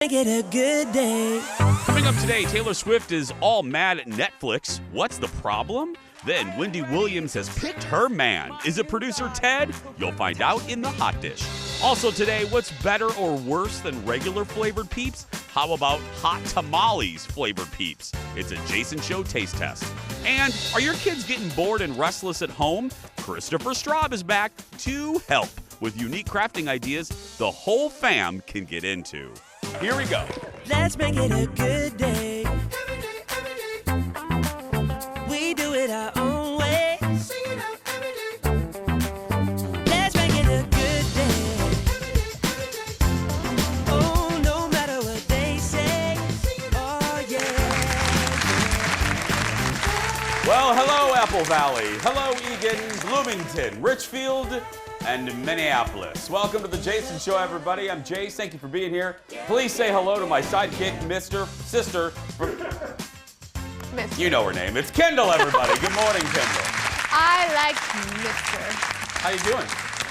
Make it a good day. Coming up today, Taylor Swift is all mad at Netflix. What's the problem? Then Wendy Williams has picked her man. Is it producer Ted? You'll find out in the Hot Dish. Also today, what's better or worse than regular flavored Peeps? How about hot tamales flavored Peeps? It's a Jason Show taste test. And are your kids getting bored and restless at home? Christopher Straub is back to help with unique crafting ideas the whole fam can get into. Here we go. Let's make it a good day. We do it our own way. Let's make it a good day. Oh, no matter what they say. Oh, yeah. Well, hello, Apple Valley. Hello, Egan, Bloomington, Richfield, and Minneapolis. Welcome to the Jason Show, everybody. I'm Jace. Thank you for being here. Please say hello to my sidekick, sister. You know her name. It's Kendall, everybody. Good morning, Kendall. I like Mr. How you doing?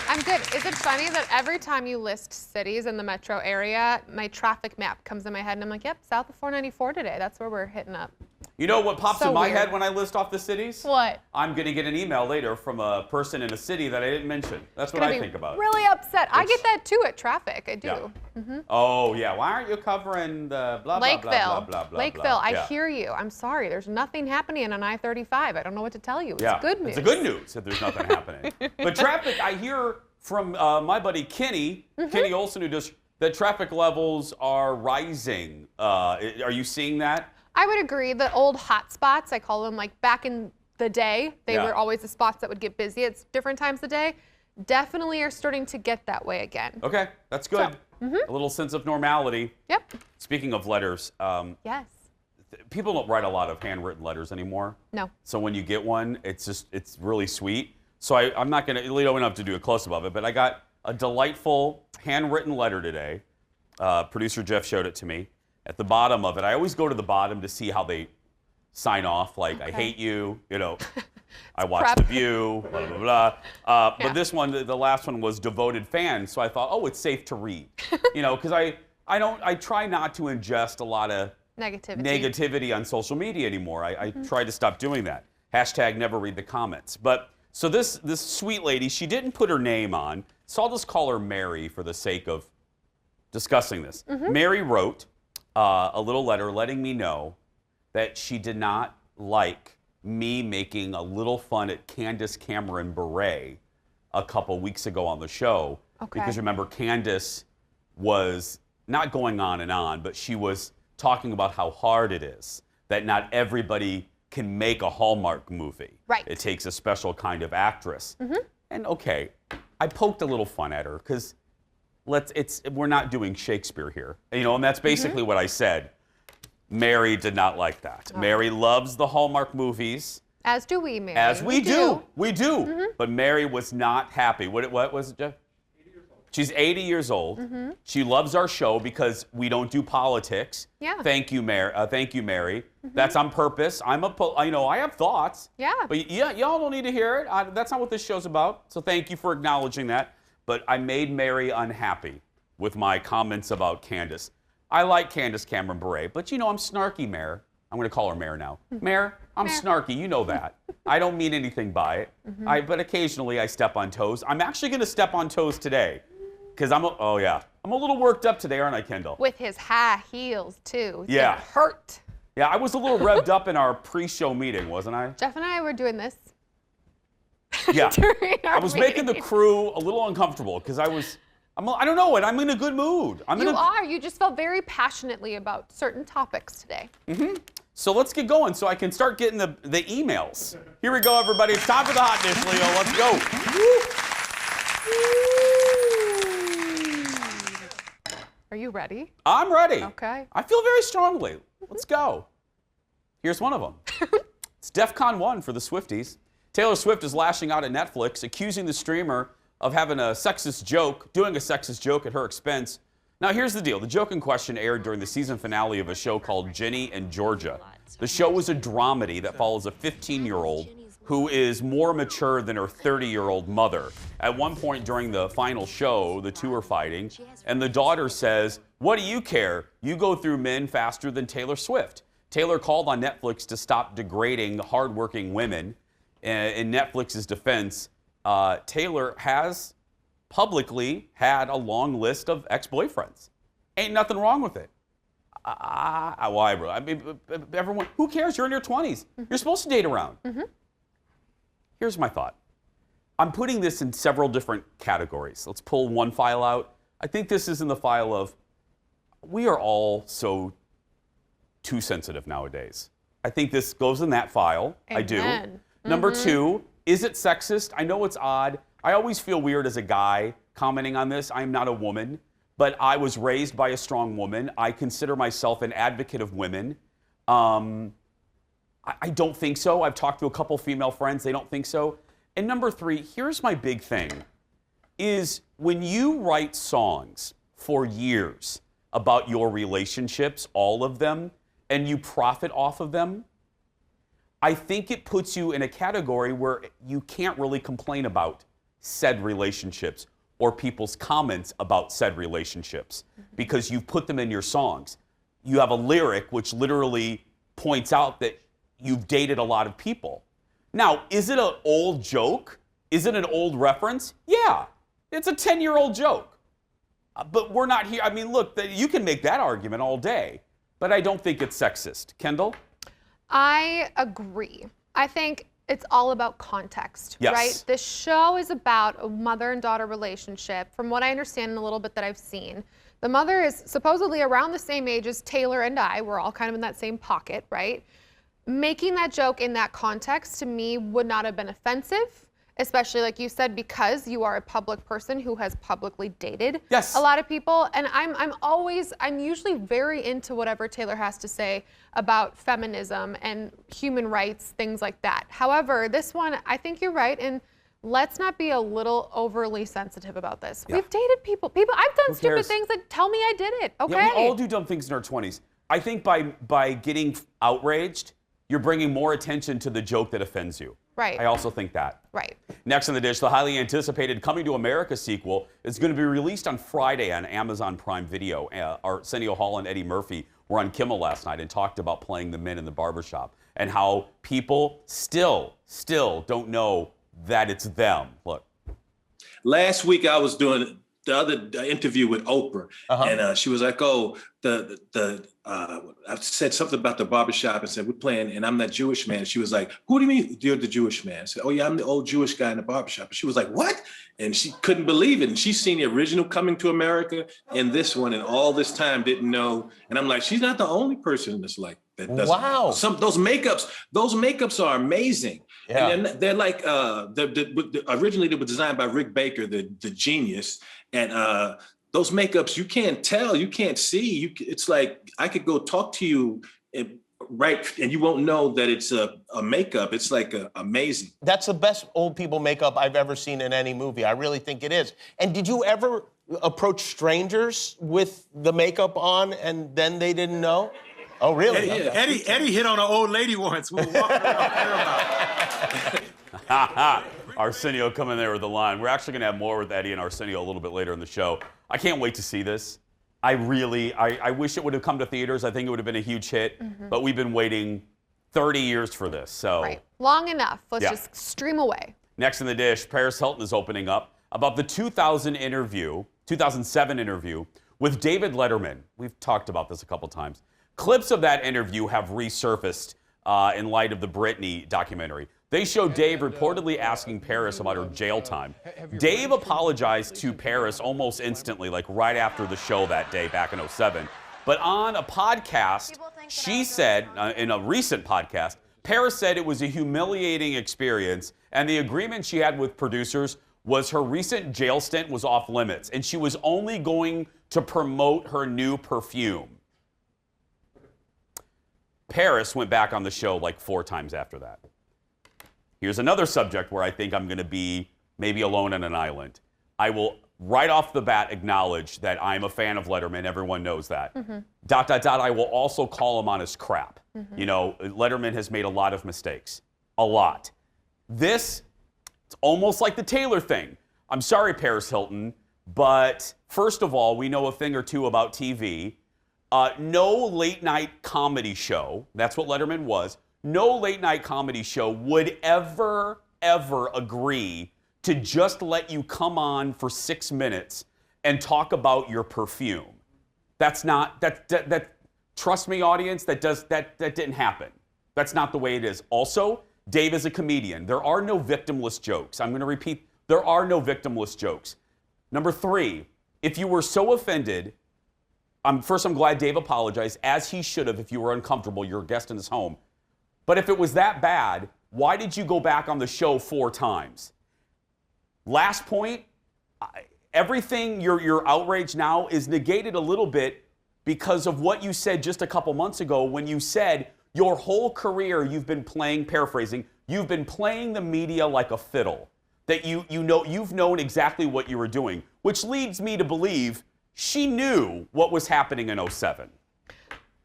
I'm good. Is it funny that every time you list cities in the metro area, my traffic map comes in my head and I'm like, yep, south of 494 today. That's where we're hitting up. You know what pops So in my weird. head when I list off the cities? What? I'm going to get an email later from a person in a city that I didn't mention. That's what Gonna I be think about. Really upset. I It's- get that too at traffic. I do. Yeah. Oh, yeah. Why aren't you covering the blah, blah, Lakeville. blah, blah, blah, blah, Lakeville. blah? I Yeah. hear you. I'm sorry. There's nothing happening on I-35. I don't know what to tell you. It's good news. It's a good news that there's nothing happening. But traffic, I hear from my buddy Kenny Olson, who does that traffic levels are rising. Are you seeing that? I would agree. The old hot spots, I call them, like back in the day, they Yeah. were always the spots that would get busy at different times of the day. Definitely are starting to get that way again. Okay, that's good. A little sense of normality. Yep. Speaking of letters, Yes. people don't write a lot of handwritten letters anymore. No. So when you get one, it's really sweet. So I'm not gonna, you don't have to do a close-up of it, but I got a delightful handwritten letter today. Producer Jeff showed it to me. At the bottom of it, I always go to the bottom to see how they sign off, like, I hate you, I watch prep. The View, blah, blah, blah. Yeah. But this one, the last one was devoted fan, so I thought, oh, it's safe to read. Because I try not to ingest a lot of negativity on social media anymore. I try to stop doing that. Hashtag never read the comments. But so this sweet lady, she didn't put her name on, so I'll just call her Mary for the sake of discussing this. Mary wrote a little letter letting me know that she did not like me making a little fun at Candace Cameron Bure a couple weeks ago on the show. Okay. Because remember, Candace was not going on, but she was talking about how hard it is, that not everybody can make a Hallmark movie. Right. It takes a special kind of actress. And okay, I poked a little fun at her because we're not doing Shakespeare here. And that's basically what I said. Mary did not like that. Mary loves the Hallmark movies. As do we, Mary. As we do. We do. But Mary was not happy. What was it, Jeff? 80 years old. She's 80 years old. She loves our show because we don't do politics. Yeah. Thank you, Mary. That's on purpose. I have thoughts. Yeah. But y'all don't need to hear it. That's not what this show's about. So thank you for acknowledging that. But I made Mary unhappy with my comments about Candace. I like Candace Cameron Bure, but I'm snarky, Mare. I'm going to call her Mare now. Mare, I'm snarky, you know that. I don't mean anything by it. But occasionally I step on toes. I'm actually going to step on toes today because I'm a little worked up today, aren't I, Kendall? With his high heels, too. It's Yeah. gonna hurt. Yeah, I was a little revved up in our pre-show meeting, wasn't I? Jeff and I were doing this. Yeah. during our I was making the meeting. crew a little uncomfortable because I don't know, and I'm in a good mood. You just felt very passionately about certain topics today. So let's get going so I can start getting the emails. Here we go, everybody. It's time for the Hot Dish, Leo. Let's go. Are you ready? I'm ready. Okay. I feel very strongly. Let's go. Here's one of them. It's DEFCON 1 for the Swifties. Taylor Swift is lashing out at Netflix, accusing the streamer of having doing a sexist joke at her expense. Now, here's the deal. The joke in question aired during the season finale of a show called Ginny and Georgia. The show was a dramedy that follows a 15-year-old who is more mature than her 30-year-old mother. At one point during the final show, the two are fighting, and the daughter says, What do you care? You go through men faster than Taylor Swift. Taylor called on Netflix to stop degrading hardworking women. In Netflix's defense, Taylor has publicly had a long list of ex-boyfriends. Ain't nothing wrong with it. I mean, everyone, who cares? You're in your 20s. You're supposed to date around. Here's my thought. I'm putting this in several different categories. Let's pull one file out. I think this is in the file of, we are all so too sensitive nowadays. I think this goes in that file. Amen. I do. Number two, is it sexist? I know it's odd. I always feel weird as a guy commenting on this. I'm not a woman, but I was raised by a strong woman. I consider myself an advocate of women. I don't think so. I've talked to a couple female friends. They don't think so. And number three, here's my big thing, is when you write songs for years about your relationships, all of them, and you profit off of them, I think it puts you in a category where you can't really complain about said relationships or people's comments about said relationships because you've put them in your songs. You have a lyric which literally points out that you've dated a lot of people. Now, is it an old joke? Is it an old reference? Yeah, it's a 10-year-old joke. But we're not here. I mean, look, you can make that argument all day, but I don't think it's sexist. Kendall? I agree. I think it's all about context, Yes. right? This show is about a mother and daughter relationship. From what I understand in a little bit that I've seen, the mother is supposedly around the same age as Taylor and I. We're all kind of in that same pocket, right? Making that joke in that context to me would not have been offensive, especially like you said, because you are a public person who has publicly dated a lot of people. And I'm usually very into whatever Taylor has to say about feminism and human rights, things like that. However, this one, I think you're right. And let's not be a little overly sensitive about this. Yeah. We've dated people. I've done stupid things that tell me I did it. Okay. Yeah, we all do dumb things in our 20s. I think by getting outraged, you're bringing more attention to the joke that offends you. Right. I also think that. Right. Next on the dish, the highly anticipated Coming to America sequel is going to be released on Friday on Amazon Prime Video. Arsenio Hall and Eddie Murphy were on Kimmel last night and talked about playing the men in the barbershop and how people still don't know that it's them. Look. Last week I was doing the other interview with Oprah, and she was like, "Oh, I said something about the barbershop and said we're playing, and I'm that Jewish man." She was like, "Who do you mean you're the Jewish man?" I said, "Oh yeah, I'm the old Jewish guy in the barbershop." And she was like, "What?" And she couldn't believe it. And she's seen the original Coming to America and this one, and all this time didn't know. And I'm like, she's not the only person that's like that. Wow. Those makeups are amazing. Yeah. And they're like originally they were designed by Rick Baker, the genius. And those makeups, you can't tell, you can't see. It's like I could go talk to you and you won't know that it's a makeup. It's like amazing. That's the best old people makeup I've ever seen in any movie. I really think it is. And did you ever approach strangers with the makeup on and then they didn't know? Oh, really? Eddie hit on an old lady once. We were walking around Paramount. Arsenio coming there with the line. We're actually going to have more with Eddie and Arsenio a little bit later in the show. I can't wait to see this. I wish it would have come to theaters. I think it would have been a huge hit, but we've been waiting 30 years for this. So right. Long enough. Let's just stream away. Next in the dish, Paris Hilton is opening up about the 2007 interview with David Letterman. We've talked about this a couple times. Clips of that interview have resurfaced in light of the Britney documentary. They show Dave reportedly asking Paris about her jail time. Dave apologized to Paris almost instantly, like right after the show that day back in 2007. But on a podcast, she said, in a recent podcast, Paris said it was a humiliating experience, and the agreement she had with producers was her recent jail stint was off limits, and she was only going to promote her new perfume. Paris went back on the show like 4 times after that. Here's another subject where I think I'm going to be maybe alone on an island. I will right off the bat acknowledge that I'm a fan of Letterman. Everyone knows that. I will also call him on his crap. You know, Letterman has made a lot of mistakes. A lot. It's almost like the Taylor thing. I'm sorry, Paris Hilton, But first of all, we know a thing or two about TV. No late night comedy show, that's what Letterman was, no late night comedy show would ever agree to just let you come on for 6 minutes and talk about your perfume. That's not, trust me, audience, that didn't happen. That's not the way it is. Also, Dave is a comedian. There are no victimless jokes. I'm going to repeat, there are no victimless jokes. Number 3, if you were so offended, first, I'm glad Dave apologized, as he should have if you were uncomfortable. You're a guest in his home. But if it was that bad, why did you go back on the show 4 times? Last point, everything, your outrage now is negated a little bit because of what you said just a couple months ago when you said your whole career you've been playing, paraphrasing, you've been playing the media like a fiddle. That you've known exactly what you were doing, which leads me to believe she knew what was happening in 07.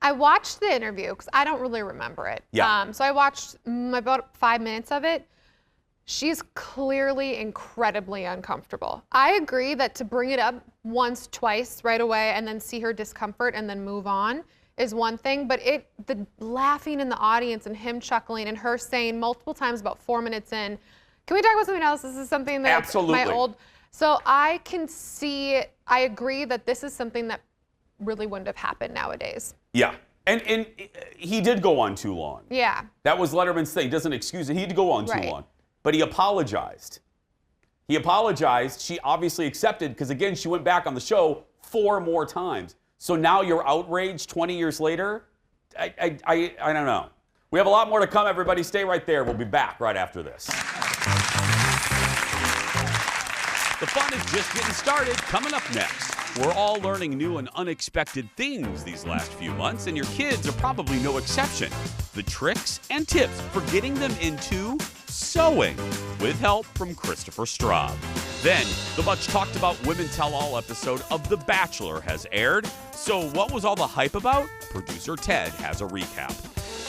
I watched the interview because I don't really remember it. Yeah. So I watched about 5 minutes of it. She's clearly incredibly uncomfortable. I agree that to bring it up once, twice, right away, and then see her discomfort and then move on is one thing. But the laughing in the audience and him chuckling and her saying multiple times about 4 minutes in, can we talk about something else? This is something that Absolutely. my old. So I can see, I agree that this is something that really wouldn't have happened nowadays. Yeah. And he did go on too long. Yeah. That was Letterman's thing. Doesn't excuse it. He did go on too Right. long. But he apologized. He apologized. She obviously accepted because, again, she went back on the show 4 more times. So now you're outraged 20 years later? I don't know. We have a lot more to come, everybody. Stay right there. We'll be back right after this. The fun is just getting started. Coming up next, we're all learning new and unexpected things these last few months, and your kids are probably no exception. The tricks and tips for getting them into sewing, with help from Christopher Straub. Then, the much talked about Women Tell All episode of The Bachelor has aired. So what was all the hype about? Producer Ted has a recap.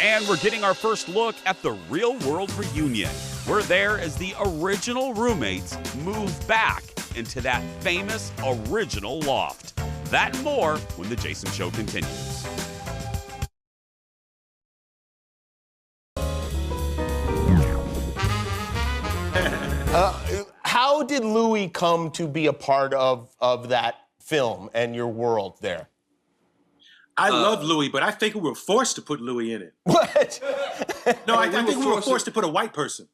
And we're getting our first look at the real world reunion. We're there as the original roommates move back into that famous original loft. That and more when The Jason Show continues. How did Louis come to be a part of that film and your world there? I love Louis, but I think we were forced to put Louis in it. What? No, I think we were forced to put a white person.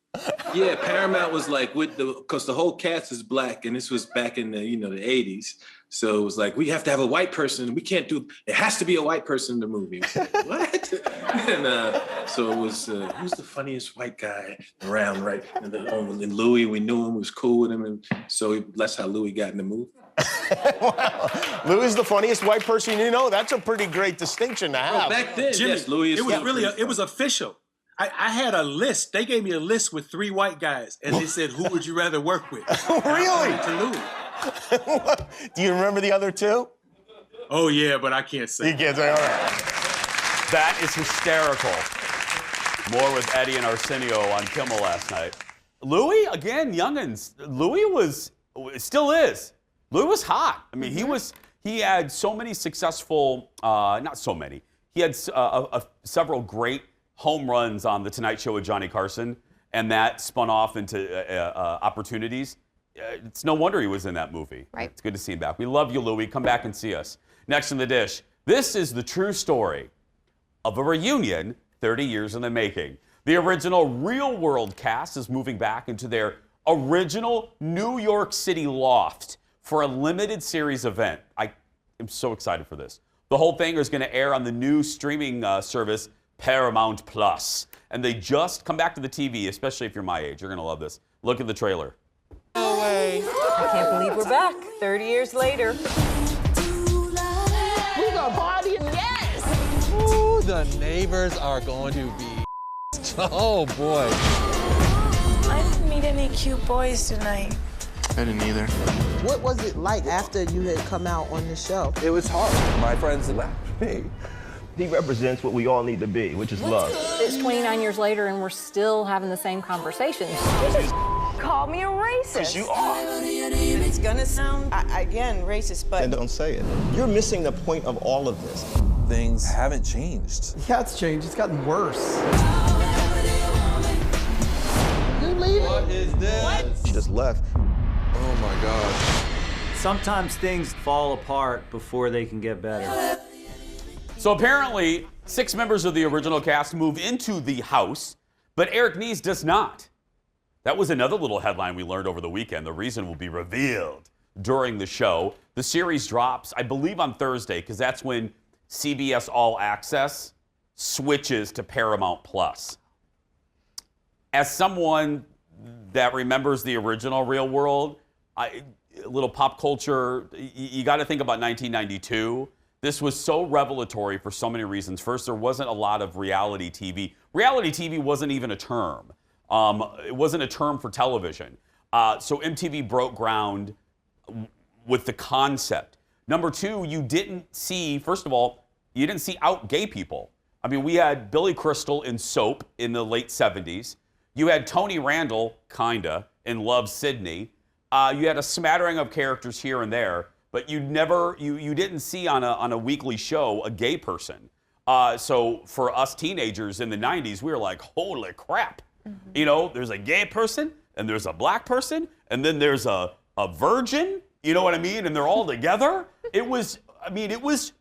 Yeah, Paramount was like because the whole cast is black, and this was back in the the 80s. So it was like, we have to have a white person. We can't it has to be a white person in the movie. What? And so it was, who's the funniest white guy around, right? And Louis, we knew him, was cool with him. And so that's how Louis got in the movie. Wow. Louis is the funniest white person you know. That's a pretty great distinction to have. Well, back then, Jimmy, yes, Louis is it was official. I had a list. They gave me a list with 3 white guys, and they said, who would you rather work with? Really? To Louis. Do you remember the other 2? Oh, yeah, but I can't say. You can't say, all right. That is hysterical. More with Eddie and Arsenio on Kimmel last night. Louis, again, youngins. Louis still is. Louis was hot. I mean, he had so many successful, not so many. He had several great home runs on The Tonight Show with Johnny Carson, and that spun off into opportunities. It's no wonder he was in that movie. Right. It's good to see him back. We love you, Louis. Come back and see us. Next in the dish, this is the true story of a reunion 30 years in the making. The original Real World cast is moving back into their original New York City loft for a limited series event. I am so excited for this. The whole thing is going to air on the new streaming service, Paramount Plus. And they just come back to the TV, especially if you're my age. You're going to love this. Look at the trailer. No way. I can't believe we're back 30 years later. We got party and yes! Ooh, the neighbors are going to be oh boy. I didn't meet any cute boys tonight. I didn't either. What was it like after you had come out on the show? It was hard. My friends laughed at me. He represents what we all need to be, which is love. It's 29 years later and we're still having the same conversations. call me a racist. Because you are. It's gonna sound, again, racist, but... Then don't say it. You're missing the point of all of this. Things haven't changed. Yeah, it's changed. It's gotten worse. You leaving? What is this? What? She just left. Oh my God. Sometimes things fall apart before they can get better. So apparently, 6 members of the original cast move into the house, but Eric Nies does not. That was another little headline we learned over the weekend. The reason will be revealed during the show. The series drops, I believe, on Thursday, because that's when CBS All Access switches to Paramount Plus. As someone that remembers the original Real World, a little pop culture, you got to think about 1992. This was so revelatory for so many reasons. First, there wasn't a lot of reality TV. Reality TV wasn't even a term. It wasn't a term for television. So MTV broke ground with the concept. Number 2, you didn't see, first of all, you didn't see out gay people. I mean, we had Billy Crystal in Soap in the late 70s. You had Tony Randall, kinda, in Love, Sydney. You had a smattering of characters here and there, but you didn't see on a weekly show a gay person. So for us teenagers in the 90s, we were like, holy crap. Mm-hmm. You know, there's a gay person, and there's a black person, and then there's a virgin, you know what I mean? And they're all together. It was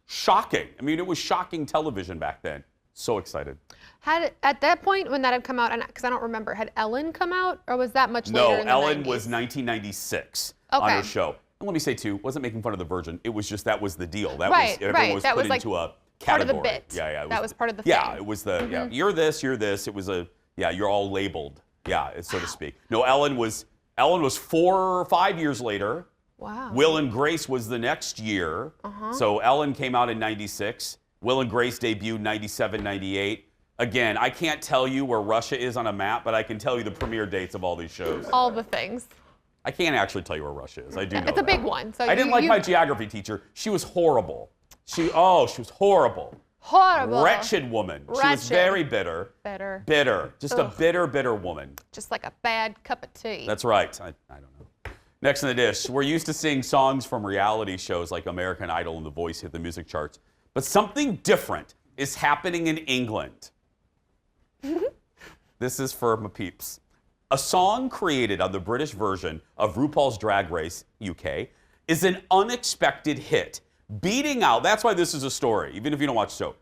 shocking. I mean, it was shocking television back then. So excited. At that point when that had come out, because I don't remember, had Ellen come out, or was that much later in the 90s? No, Ellen was 1996 on her show. And let me say, too, wasn't making fun of the virgin. It was just that was the deal. That was everyone was put into a category. Part of the bit. Yeah. That was part of the thing. Yeah, it was the, you're this, you're this. It was you're all labeled, so to speak. No, Ellen was 4 or 5 years later. Wow. Will and Grace was the next year. So Ellen came out in 96. Will and Grace debuted 97, 98. Again, I can't tell you where Russia is on a map, but I can tell you the premiere dates of all these shows. All the things. I can't actually tell you where Russia is. I do know it's a big one. So I didn't like my geography teacher. She was horrible. She was horrible. Horrible. Wretched woman. She was very bitter. Bitter. Just a bitter woman. Just like a bad cup of tea. That's right. I don't know. Next in the dish, we're used to seeing songs from reality shows like American Idol and The Voice hit the music charts. But something different is happening in England. This is for my peeps. A song created on the British version of RuPaul's Drag Race UK is an unexpected hit, beating out, that's why this is a story, even if you don't watch the show.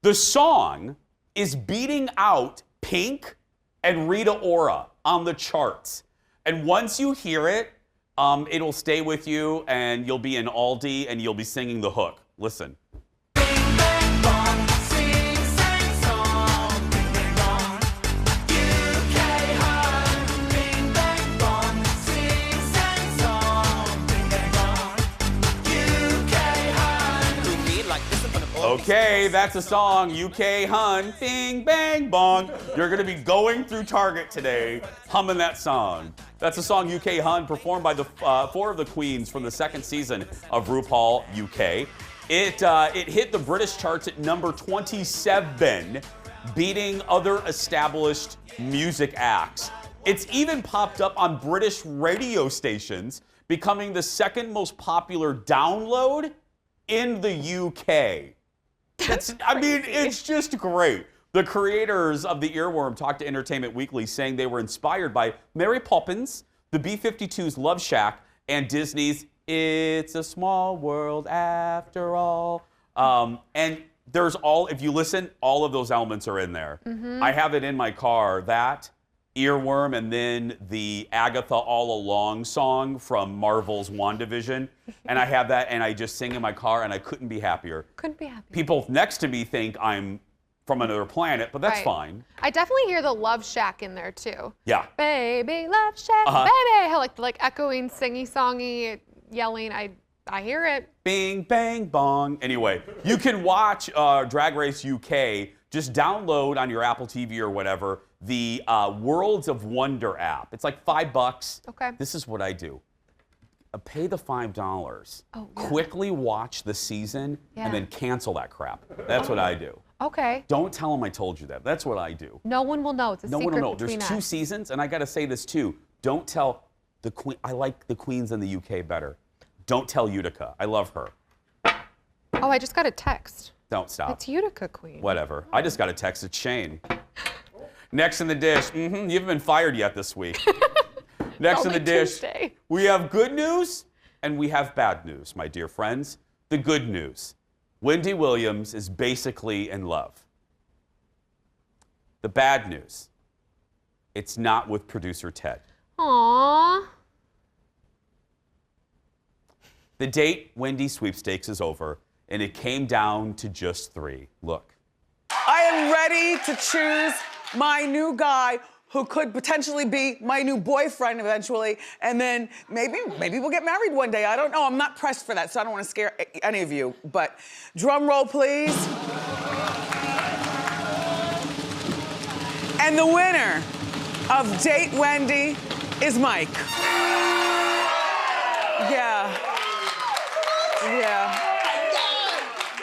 The song is beating out Pink and Rita Ora on the charts. And once you hear it, it'll stay with you, and you'll be in Aldi, and you'll be singing the hook. Listen. Okay, that's a song, UK Hun, bing, bang, bong. You're gonna be going through Target today, humming that song. That's a song, UK Hun, performed by the 4 of the queens from the 2nd season of RuPaul UK. It hit the British charts at number 27, beating other established music acts. It's even popped up on British radio stations, becoming the 2nd most popular download in the UK. It's just great. The creators of the earworm talked to Entertainment Weekly, saying they were inspired by Mary Poppins, the B-52's Love Shack, and Disney's It's a Small World After All. And there's if you listen, all of those elements are in there. I have it in my car, that earworm, and then the Agatha All Along song from Marvel's WandaVision. And I have that, and I just sing in my car, and I couldn't be happier. Couldn't be happier. People next to me think I'm from another planet, but that's fine. I definitely hear the Love Shack in there, too. Yeah. Baby, Love Shack, baby. How like echoing, singy-songy, yelling. I hear it. Bing, bang, bong. Anyway, you can watch Drag Race UK. Just download on your Apple TV or whatever the Worlds of Wonder app. It's like $5. Okay. This is what I do. Pay the $5. Oh, yeah. Quickly watch the season and then cancel that crap. That's what I do. Okay. Don't tell them I told you that. That's what I do. No one will know. It's a secret No one will know. between There's 2 us. seasons, and I got to say this too. Don't tell the queen. I like the queens in the UK better. Don't tell Utica. I love her. Oh, I just got a text. Don't stop. It's Utica Queen. Whatever. I just got a text. It's Shane. Next in the dish. You haven't been fired yet this week. Next in the dish. Tuesday. We have good news and we have bad news, my dear friends. The good news. Wendy Williams is basically in love. The bad news. It's not with producer Ted. Aww. The date Wendy sweepstakes is over, and it came down to just 3. Look. I am ready to choose my new guy who could potentially be my new boyfriend eventually, and then maybe we'll get married one day. I don't know. I'm not pressed for that, so I don't want to scare any of you. But drum roll, please. And the winner of Date Wendy is Mike. Yeah.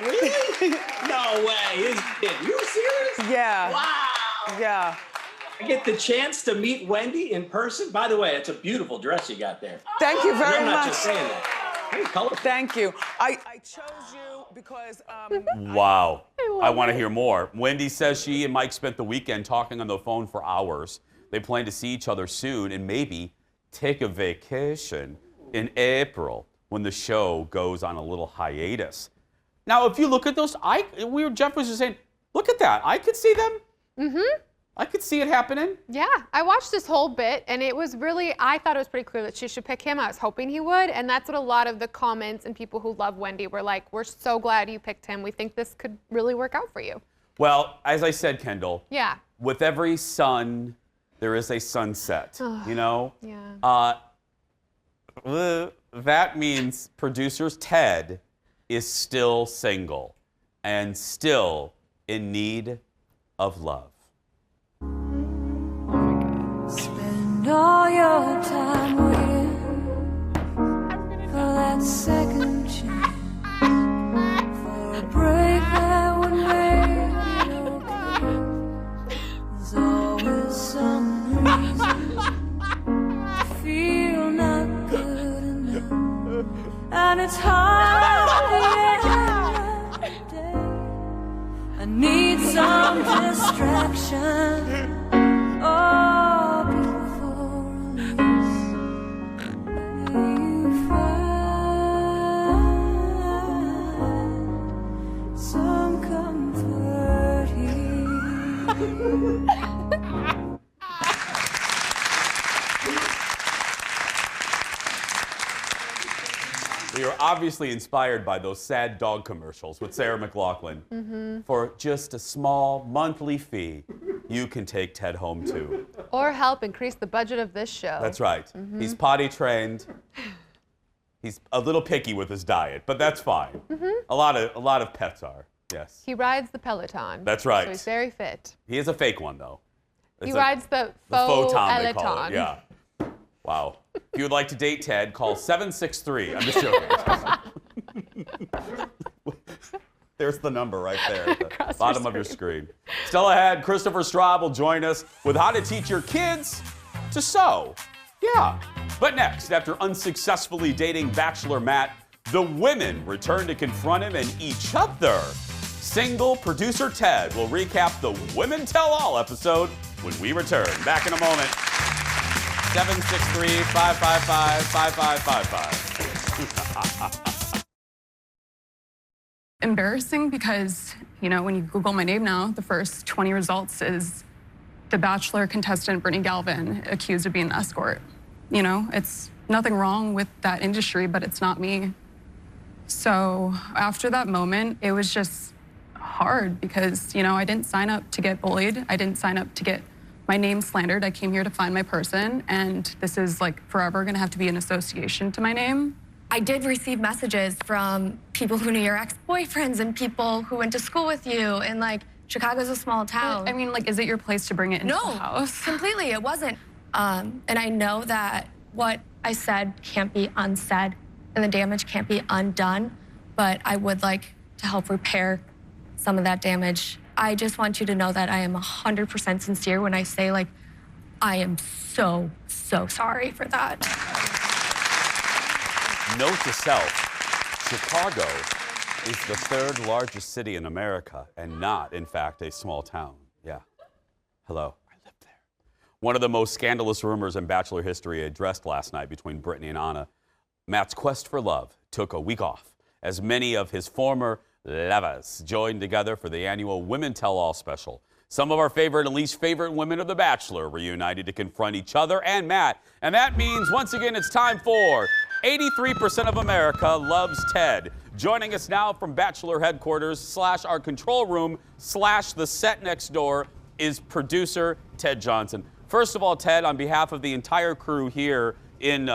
Really? No way. You serious? Yeah. Wow. Yeah. I get the chance to meet Wendy in person. By the way, it's a beautiful dress you got there. Thank you very I'm not much. just saying that. Very colorful. Thank you. I chose you because Wow. I want to hear more. Wendy says she and Mike spent the weekend talking on the phone for hours. They plan to see each other soon and maybe take a vacation in April when the show goes on a little hiatus. Now, if you look at those, Jeff was just saying, look at that. I could see them. I could see it happening. Yeah, I watched this whole bit, and it was really, I thought it was pretty clear that she should pick him. I was hoping he would, and that's what a lot of the comments and people who love Wendy were like, we're so glad you picked him. We think this could really work out for you. Well, as I said, Kendall, Yeah. with every sun, there is a sunset, you know? Yeah. That means producers Ted is still single and still in need of love. Spend all your time waiting for that second chance, for a break that would make it okay. There's always some reason to feel not good enough, and it's hard every day. I need some distraction. Oh, before release, you find some comfort here. We are obviously inspired by those sad dog commercials with Sarah McLachlan. For just a small monthly fee, you can take Ted home too. Or help increase the budget of this show. That's right. He's potty trained. He's a little picky with his diet, but that's fine. A lot of pets are. Yes. He rides the Peloton. That's right. So he's very fit. He is a fake one though. He rides the faux photon, they call Peloton. it. Yeah. Wow. If you would like to date Ted, call 763. I'm just joking. There's the number right there at the bottom of your screen. Still ahead, Christopher Straub will join us with how to teach your kids to sew. Yeah. But next, after unsuccessfully dating Bachelor Matt, the women return to confront him and each other. Single producer Ted will recap the Women Tell All episode when we return. Back in a moment. 763-555-5555. Embarrassing because, you know, when you Google my name now, the first 20 results is the Bachelor contestant Brittany Galvin accused of being an escort. You know, it's nothing wrong with that industry, but it's not me. So after that moment, it was just hard because, you know, I didn't sign up to get bullied. I didn't sign up to get my name slandered. I came here to find my person, and this is like forever gonna have to be an association to my name. I did receive messages from people who knew your ex-boyfriends and people who went to school with you, and like, Chicago's a small town. I mean, like, is it your place to bring it into the house? No, completely, it wasn't. And I know that what I said can't be unsaid, and the damage can't be undone, but I would like to help repair some of that damage. I just want you to know that I am 100% sincere when I say, like, I am so, so sorry for that. Note to self, Chicago is the 3rd largest city in America and not, in fact, a small town. Yeah. Hello. I live there. One of the most scandalous rumors in Bachelor history addressed last night between Brittany and Anna. Matt's quest for love took a week off as many of his former lovers joined together for the annual Women Tell All special. Some of our favorite and least favorite women of The Bachelor reunited to confront each other and Matt. And that means, once again, it's time for 83% of America Loves Ted. Joining us now from Bachelor headquarters / our control room / the set next door is producer Ted Johnson. First of all, Ted, on behalf of the entire crew here in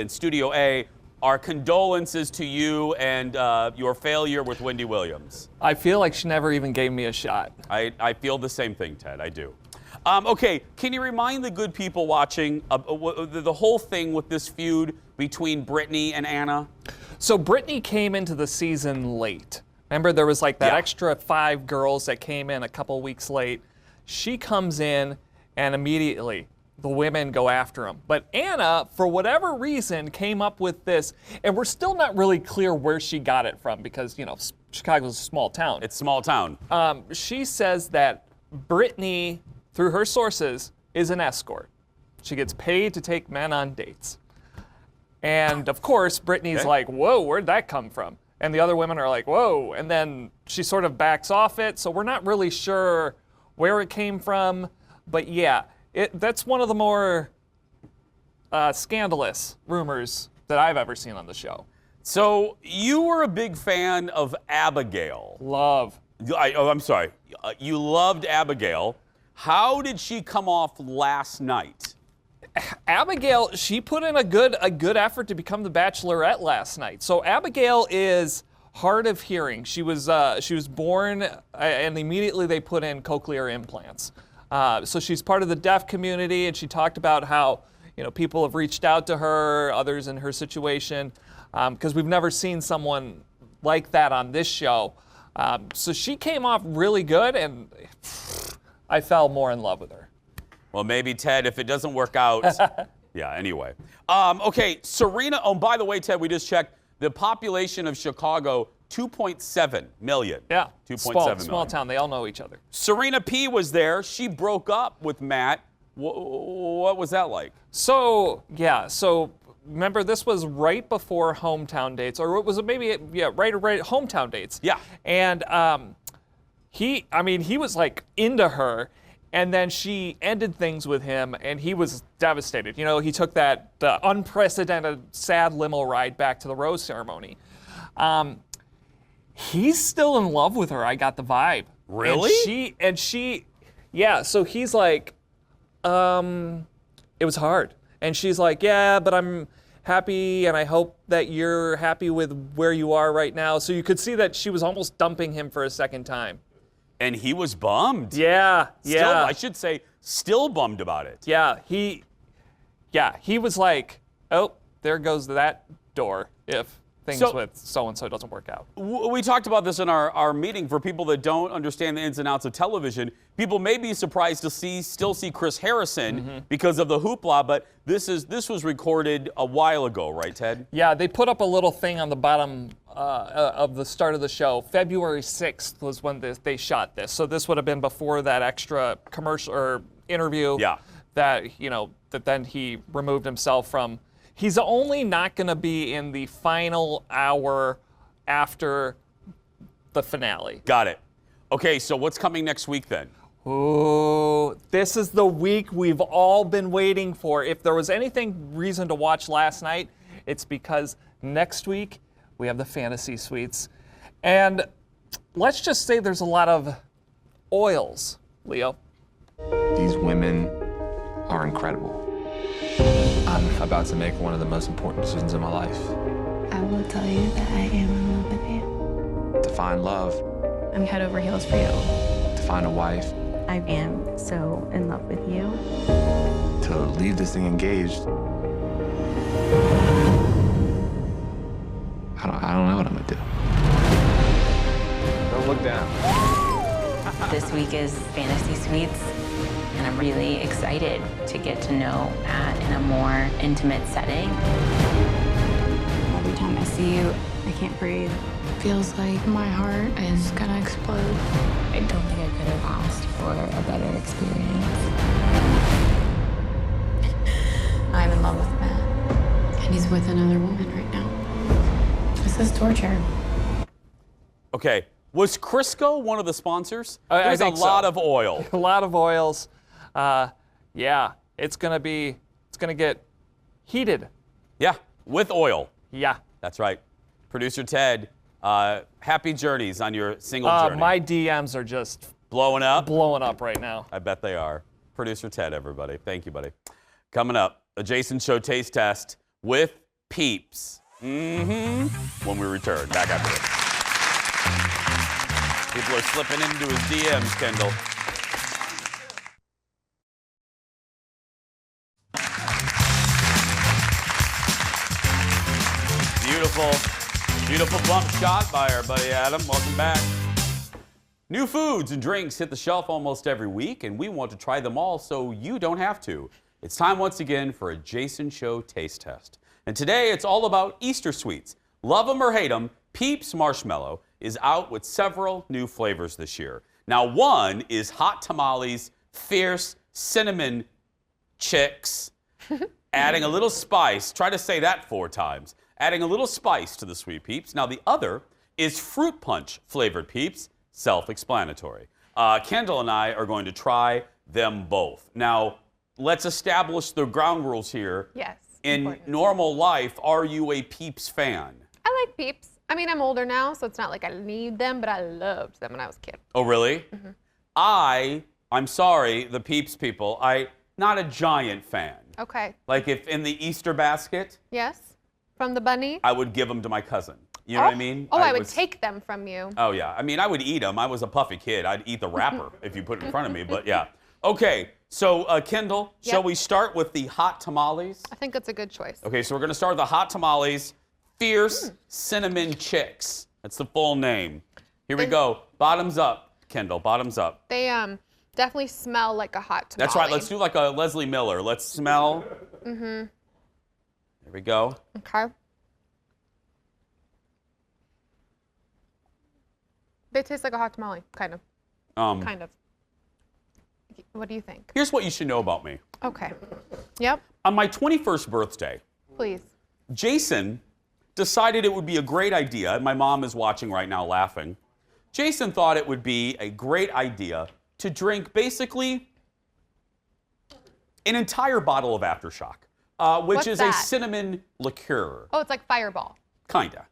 Studio A, our condolences to you and your failure with Wendy Williams. I feel like she never even gave me a shot. I feel the same thing, Ted. I do. Okay, can you remind the good people watching the whole thing with this feud between Brittany and Anna? So Brittany came into the season late. Remember, there was like that extra 5 girls that came in a couple weeks late. She comes in and immediately the women go after him. But Anna, for whatever reason, came up with this, and we're still not really clear where she got it from because, you know, Chicago's a small town. It's a small town. She says that Brittany, through her sources, is an escort. She gets paid to take men on dates. And of course, Brittany's like, whoa, where'd that come from? And the other women are like, whoa. And then she sort of backs off it. So we're not really sure where it came from. But yeah, that's one of the more scandalous rumors that I've ever seen on the show. So you were a big fan of Abigail. Love. I'm sorry. You loved Abigail. How did she come off last night? Abigail, she put in a good effort to become the Bachelorette last night. So Abigail is hard of hearing. She was born, and immediately they put in cochlear implants. So she's part of the deaf community, and she talked about how, you know, people have reached out to her, others in her situation, because we've never seen someone like that on this show. So she came off really good, and I fell more in love with her. Well, maybe, Ted, if it doesn't work out. Yeah, anyway. Okay, Serena. Oh, by the way, Ted, we just checked. The population of Chicago, 2.7 million. Yeah, 2.7 million. Small town. They all know each other. Serena P. was there. She broke up with Matt. What was that like? So, yeah. So, remember, this was right before hometown dates. Or it was maybe, right hometown dates. Yeah. And he was, like, into her. And then she ended things with him, and he was devastated. You know, he took the unprecedented sad limo ride back to the rose ceremony. He's still in love with her, I got the vibe. Really? And she, so he's like, it was hard. And she's like, yeah, but I'm happy, and I hope that you're happy with where you are right now. So you could see that she was almost dumping him for a second time. And he was bummed. Yeah. I should say, still bummed about it. Yeah, he was like, oh, there goes that door if things with so-and-so doesn't work out. We talked about this in our meeting. For people that don't understand the ins and outs of television, people may be surprised to still see Chris Harrison because of the hoopla, but this was recorded a while ago, right, Ted? Yeah, they put up a little thing on the bottom of the start of the show. February 6th was when they shot this. So this would have been before that extra commercial or interview that, you know, that then he removed himself from. He's only not going to be in the final hour after the finale. Got it. Okay, so what's coming next week then? Oh, this is the week we've all been waiting for. If there was anything reason to watch last night, it's because next week we have the fantasy suites. And let's just say there's a lot of oils, Leo. These women are incredible. I'm about to make one of the most important decisions in my life. I will tell you that I am in love with you. To find love. I'm head over heels for you. To find a wife. I am so in love with you. To leave this thing engaged. I don't know what I'm gonna do. Don't look down. This week is Fantasy Suites, and I'm really excited to get to know Matt in a more intimate setting. Every time I see you, I can't breathe. Feels like my heart is gonna explode. I don't think I could have asked for a better experience. I'm in love with Matt, and he's with another woman right now. This is torture. Okay, was Crisco one of the sponsors? I There's think a lot so. of oil. A lot of oils. Yeah, it's gonna get heated. Yeah, with oil. Yeah. That's right. Producer Ted, happy journeys on your single journey. My DMs are just blowing up? Blowing up right now. I bet they are. Producer Ted, everybody. Thank you, buddy. Coming up, a Jason Show taste test with Peeps. When we return. Back after this. People are slipping into his DMs, Kendall. Beautiful bump shot by our buddy Adam. Welcome back. New foods and drinks hit the shelf almost every week, and we want to try them all so you don't have to. It's time once again for a Jason Show taste test. And today it's all about Easter sweets. Love them or hate them, Peeps Marshmallow is out with several new flavors this year. Now, one is Hot Tamales Fierce Cinnamon Chicks, adding a little spice. Try to say that 4 times. Adding a little spice to the sweet Peeps. Now, the other is Fruit Punch flavored Peeps, self-explanatory. Kendall and I are going to try them both. Now, let's establish the ground rules here. Yes. In normal life, are you a Peeps fan? I like Peeps. I mean, I'm older now, so it's not like I need them, but I loved them when I was a kid. Oh, really? I'm sorry, the Peeps people, not a giant fan. Okay. Like if in the Easter basket, Yes? From the bunny? I would give them to my cousin. You know what I mean? Oh, I would take them from you. Oh, yeah. I mean, I would eat them. I was a puffy kid. I'd eat the wrapper if you put it in front of me, but yeah. Okay, so Kendall, shall we start with the hot tamales? I think that's a good choice. Okay, so we're going to start with the hot tamales, Fierce Cinnamon Chicks. That's the full name. Here we go. Bottoms up, Kendall, bottoms up. They definitely smell like a hot tamale. That's right. Let's do like a Leslie Miller. Let's smell. Mm-hmm. There we go. Okay. They taste like a hot tamale, kind of. Kind of. What do you think? Here's what you should know about me. Okay. Yep. On my 21st birthday, Please. Jason decided it would be a great idea, and my mom is watching right now laughing. Jason thought it would be a great idea to drink basically an entire bottle of Aftershock, which What's is that? a cinnamon liqueur. Oh, it's like Fireball. Kinda.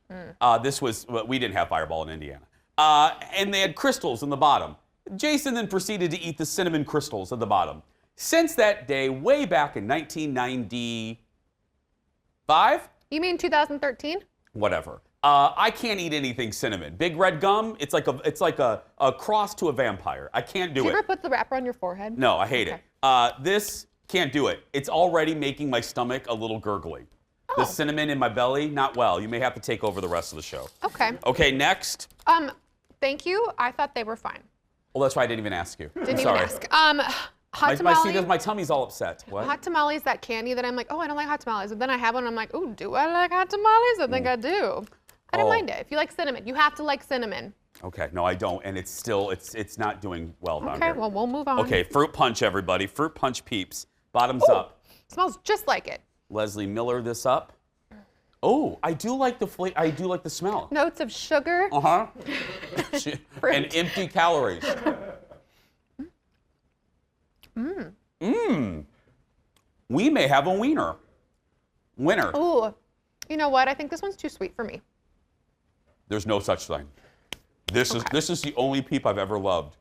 We didn't have Fireball in Indiana. And they had crystals in the bottom. Jason then proceeded to eat the cinnamon crystals at the bottom. Since that day, way back in 1995? You mean 2013? Whatever. I can't eat anything cinnamon. Big red gum, it's like a cross to a vampire. I can't do Did it. you ever put the wrapper on your forehead? No, I hate it. This can't do it. It's already making my stomach a little gurgly. The cinnamon in my belly, not well. You may have to take over the rest of the show. Okay. Okay, next. Thank you. I thought they were fine. Well, that's why I didn't even ask you. Didn't Sorry. even ask. Hot tamales. My tummy's all upset. What? Hot tamales, that candy that I'm like, oh, I don't like hot tamales. And then I have one and I'm like, oh, do I like hot tamales? I think I do. I don't mind it. If you like cinnamon, you have to like cinnamon. Okay, no, I don't, and it's not doing well down Okay, here. well, we'll move on. Okay, Fruit Punch, everybody. Fruit Punch Peeps. Bottoms up. Smells just like it. Leslie Miller this up. Oh, I do like the I do like the smell. Notes of sugar. Uh-huh. And empty calories. We may have a winner. Ooh, you know what? I think this one's too sweet for me. There's no such thing. This is the only Peep I've ever loved.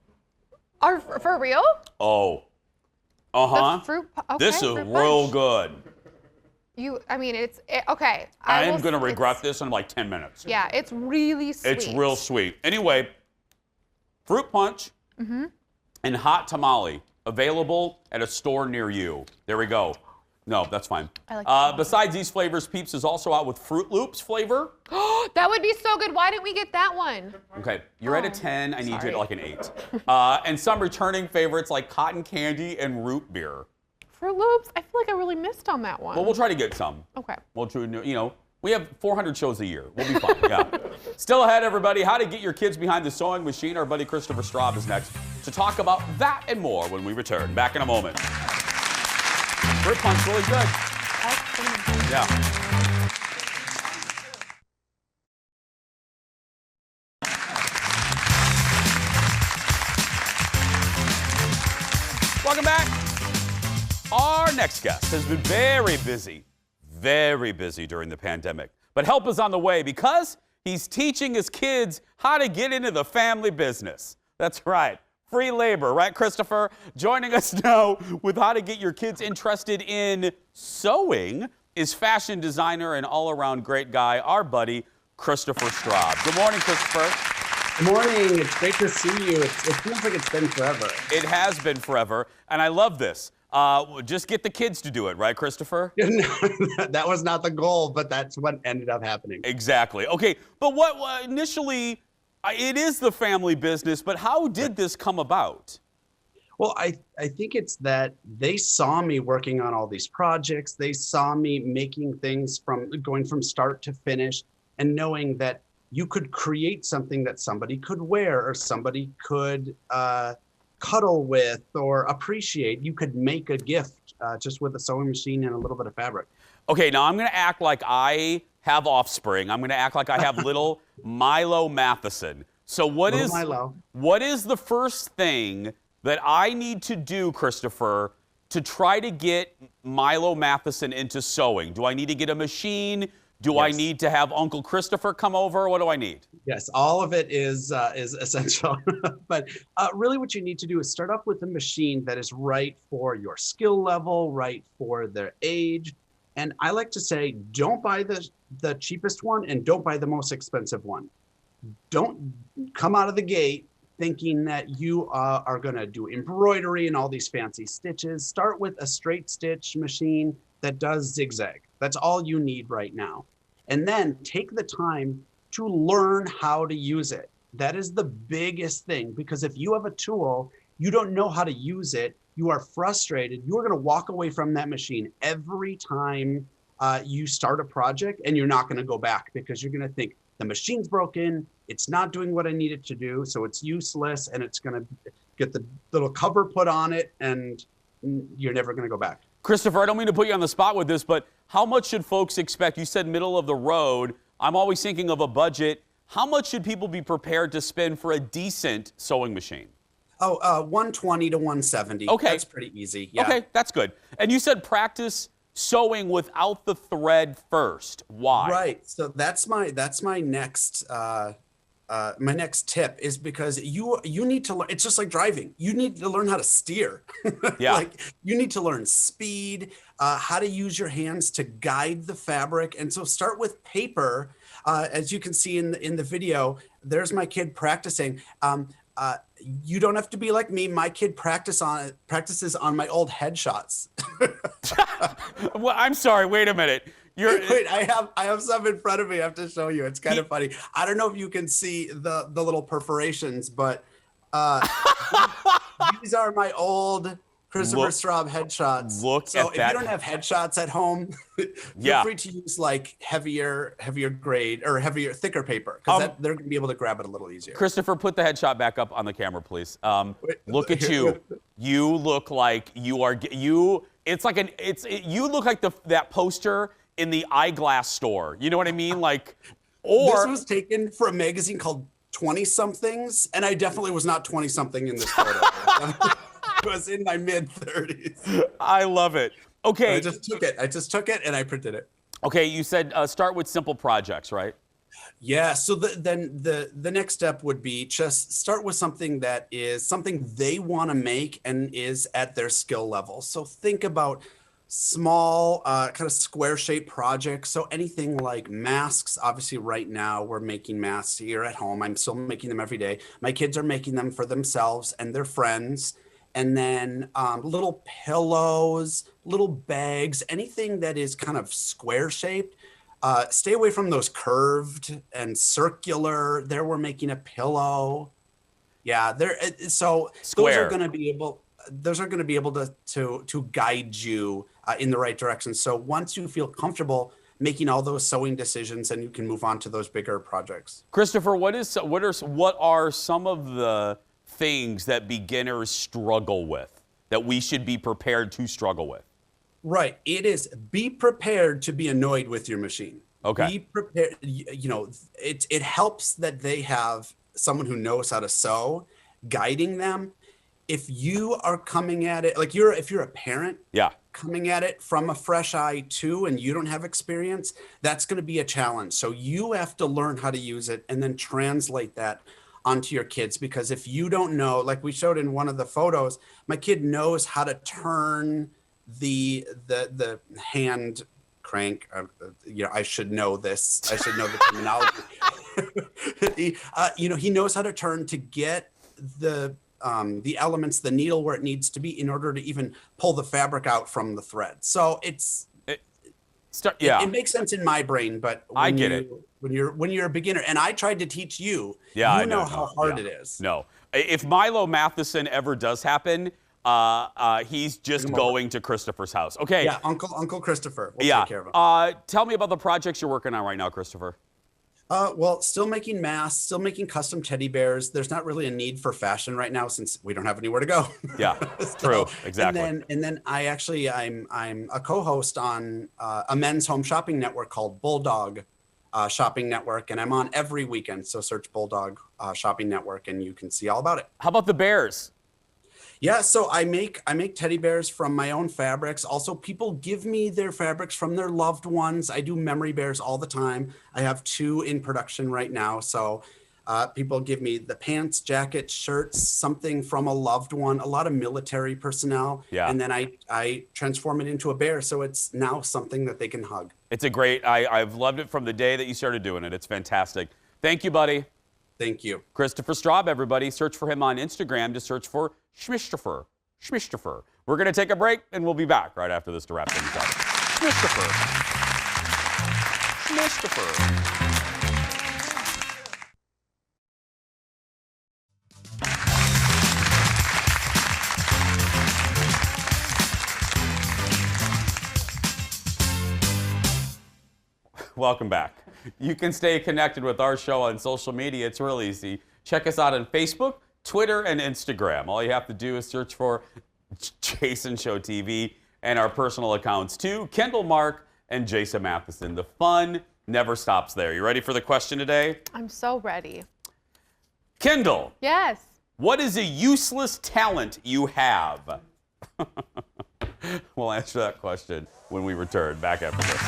For real? Oh. Uh-huh. The fruit, okay, this is fruit real punch. good. Okay. I am going to regret this in like 10 minutes. Yeah, it's really sweet. It's real sweet. Anyway, Fruit Punch and Hot Tamale available at a store near you. There we go. No, that's fine. I like besides these flavors, Peeps is also out with Fruit Loops flavor. That would be so good. Why didn't we get that one? Okay, you're at a 10. I need you sorry. at like an 8. And some returning favorites like cotton candy and root beer. Fruit Loops? I feel like I really missed on that one. Well, we'll try to get some. Okay. We'll try, you know, we have 400 shows a year. We'll be fine. Yeah. Still ahead, everybody. How to get your kids behind the sewing machine. Our buddy Christopher Straub is next to talk about that and more when we return. Back in a moment. Fruit Punch really good. Yeah. Welcome back. Our next guest has been very busy during the pandemic. But help is on the way because he's teaching his kids how to get into the family business. That's right. Free labor, right, Christopher? Joining us now with how to get your kids interested in sewing is fashion designer and all-around great guy, our buddy, Christopher Straub. Good morning, Christopher. Good morning. It's great to see you. It feels like it's been forever. It has been forever, and I love this. Just get the kids to do it, right, Christopher? That was not the goal, but that's what ended up happening. Exactly. Okay, but what initially, it is the family business, but how did this come about? Well, I think it's that they saw me working on all these projects. They saw me making things going from start to finish and knowing that you could create something that somebody could wear or somebody could cuddle with or appreciate. You could make a gift just with a sewing machine and a little bit of fabric. Okay, now I'm going to act like I have offspring. I'm going to act like I have little Milo Matheson. So what is the first thing that I need to do, Christopher, to try to get Milo Matheson into sewing? Do I need to get a machine? Do I need to have Uncle Christopher come over? What do I need? Yes, all of it is essential. But really what you need to do is start off with a machine that is right for your skill level, right for their age. And I like to say, don't buy the cheapest one and don't buy the most expensive one. Don't come out of the gate thinking that you are going to do embroidery and all these fancy stitches. Start with a straight stitch machine that does zigzag. That's all you need right now. And then take the time to learn how to use it. That is the biggest thing, because if you have a tool, you don't know how to use it, you are frustrated, you're going to walk away from that machine every time you start a project, and you're not going to go back because you're going to think the machine's broken, it's not doing what I need it to do, so it's useless, and it's going to get the little cover put on it, and you're never going to go back. Christopher, I don't mean to put you on the spot with this, but how much should folks expect? You said middle of the road. I'm always thinking of a budget. How much should people be prepared to spend for a decent sewing machine? Oh, 120 to 170. Okay. That's pretty easy. Yeah. Okay, that's good. And you said practice sewing without the thread first. Why? Right. So that's my next my next tip is because you need to learn. It's just like driving. You need to learn how to steer. Yeah. Like you need to learn speed, how to use your hands to guide the fabric. And so start with paper. As you can see in the video, there's my kid practicing. You don't have to be like me. My kid practices on my old headshots. Well, I'm sorry. Wait a minute. Wait, I have some in front of me. I have to show you. It's kind of funny. I don't know if you can see the little perforations, but these are my old Christopher Straub headshots. So if you don't have headshots at home, feel free to use like heavier grade or thicker paper, because they're gonna be able to grab it a little easier. Christopher, put the headshot back up on the camera, please. Look at you. You look like you are you. It's like you look like that poster in the eyeglass store. You know what I mean? Like, this was taken for a magazine called 20-somethings, and I definitely was not 20-something in this photo. I was in my mid-30s. I love it. Okay. I just took it and I printed it. Okay, you said start with simple projects, right? Yeah, so then the next step would be just start with something that is something they want to make and is at their skill level. So think about small kind of square shaped projects. So anything like masks. Obviously right now we're making masks here at home. I'm still making them every day. My kids are making them for themselves and their friends. and then little pillows, little bags, anything that is kind of square shaped. Stay away from those curved and circular. There we're making a pillow. Yeah, so Square. those are going to be able to guide you in the right direction. So once you feel comfortable making all those sewing decisions, and you can move on to those bigger projects. Christopher, what are some of the things that beginners struggle with that we should be prepared to struggle with? Right. It is be prepared to be annoyed with your machine. Okay. Be prepared. You know, it helps that they have someone who knows how to sew guiding them. If you are coming at it, like if you're a parent, yeah, coming at it from a fresh eye too, and you don't have experience, that's going to be a challenge. So you have to learn how to use it and then translate that onto your kids. Because if you don't know, like we showed in one of the photos, my kid knows how to turn the hand crank. You know, I should know this. I should know the terminology. He knows how to turn to get the elements, the needle where it needs to be in order to even pull the fabric out from the thread. So it makes sense in my brain, but I get it. When you're a beginner, and I tried to teach you, yeah, you know how hard it is. No, if Milo Matheson ever does happen, he's just going to Christopher's house. Okay. Yeah, Uncle Christopher. We'll take care of him. Tell me about the projects you're working on right now, Christopher. Well, still making masks, still making custom teddy bears. There's not really a need for fashion right now since we don't have anywhere to go. Yeah, true, exactly. And then I'm a co-host on a men's home shopping network called Bulldog Shopping Network, and I'm on every weekend. So search Bulldog Shopping Network, and you can see all about it. How about the bears? Yeah, so I make teddy bears from my own fabrics. Also, people give me their fabrics from their loved ones. I do memory bears all the time. I have 2 in production right now. So people give me the pants, jackets, shirts, something from a loved one, a lot of military personnel. Yeah. And then I transform it into a bear. So it's now something that they can hug. It's a great, I've loved it from the day that you started doing it. It's fantastic. Thank you, buddy. Thank you. Christopher Straub, everybody. Search for him on Instagram. Just search for Schmistopher. Schmistopher. We're going to take a break, and we'll be back right after this to wrap things up. Schmistopher. Schmistopher. Welcome back. You can stay connected with our show on social media. It's real easy. Check us out on Facebook, Twitter, and Instagram. All you have to do is search for Jason Show TV and our personal accounts too, Kendall Mark and Jason Matheson. The fun never stops there. You ready for the question today? I'm so ready. Kendall. Yes. What is a useless talent you have? We'll answer that question when we return. Back after this.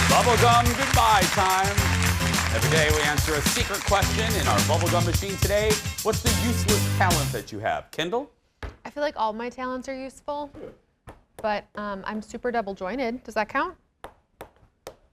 Bubblegum goodbye time. Every day we answer a secret question in our bubblegum machine. Today, what's the useless talent that you have? Kendall? I feel like all my talents are useful, but I'm super double jointed. Does that count?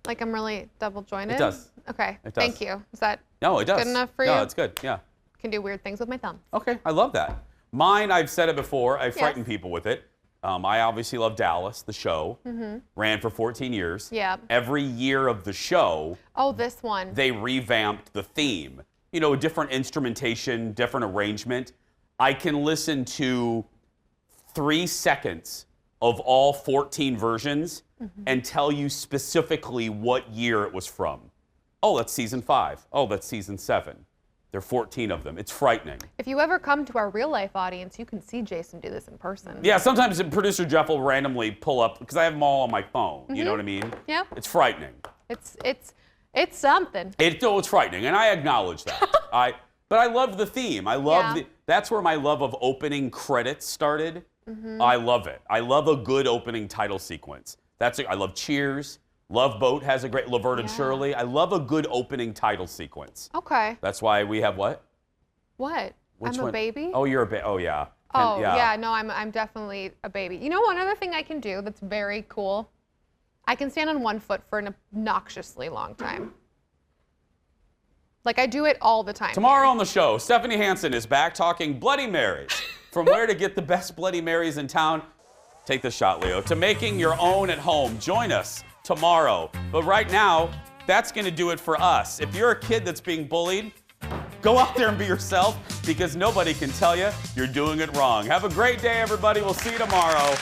Like I'm really double jointed? It does. Okay, it does. Thank you. Is that it does. good enough for you? No, it's good, yeah. Can do weird things with my thumb. Okay, I love that. Mine, I've said it before, I frighten people with it. I obviously love Dallas, the show. Mm-hmm. Ran for 14 years. Yeah. Every year of the show, oh, this one. They revamped the theme. You know, different instrumentation, different arrangement. I can listen to 3 seconds of all 14 versions and tell you specifically what year it was from. Oh, that's season 5. Oh, that's season 7. There are 14 of them. It's frightening. If you ever come to our real life audience, you can see Jason do this in person. Yeah, sometimes producer Jeff will randomly pull up, because I have them all on my phone. You know what I mean? Yeah. It's frightening. It's something. It's frightening, and I acknowledge that. But I love the theme. I love that's where my love of opening credits started. I love it. I love a good opening title sequence. I love Cheers. Love Boat has a great, Laverne and Shirley. I love a good opening title sequence. Okay. That's why we have what? What? Which I'm one? a baby? Oh, you're a baby. Oh, yeah. Oh, yeah. No, I'm definitely a baby. You know, one other thing I can do that's very cool. I can stand on one foot for an obnoxiously long time. Like, I do it all the time. Tomorrow on the show, Stephanie Hansen is back talking Bloody Marys. From where to get the best Bloody Marys in town, take the shot, Leo, to making your own at home. Join us tomorrow. But right now, that's going to do it for us. If you're a kid that's being bullied, go out there and be yourself, because nobody can tell you you're doing it wrong. Have a great day, everybody. We'll see you tomorrow.